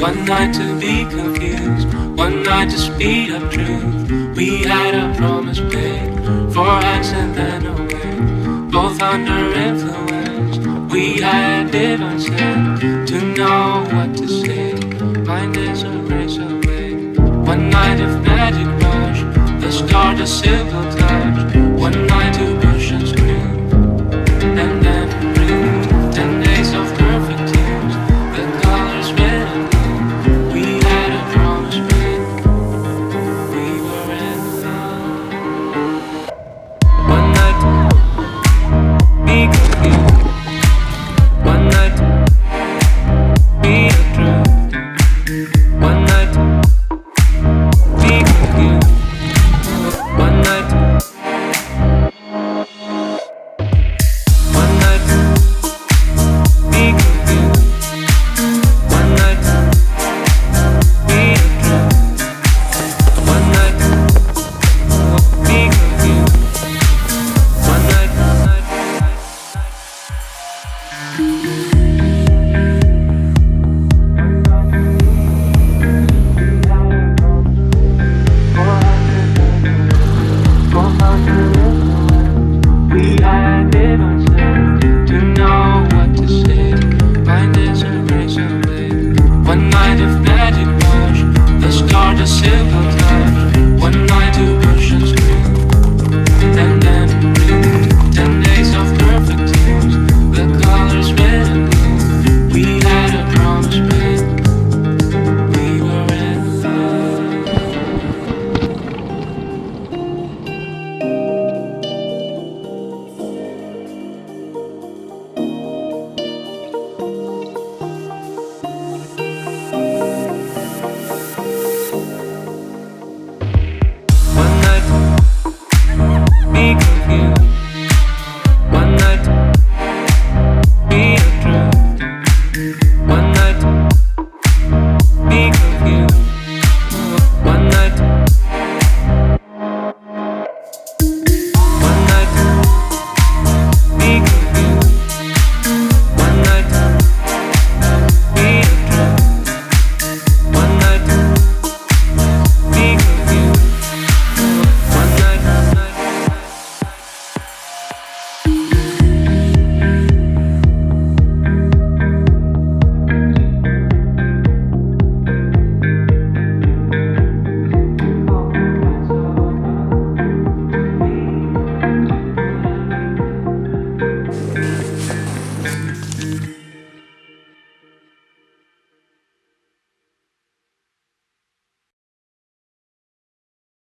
One night to be confused, one night to speed up truth. We had a promise made, for hands and then away. Both under influence, we had differences to know what to say. Mind is a razor blade. One night of magic rush, the start a simple touch.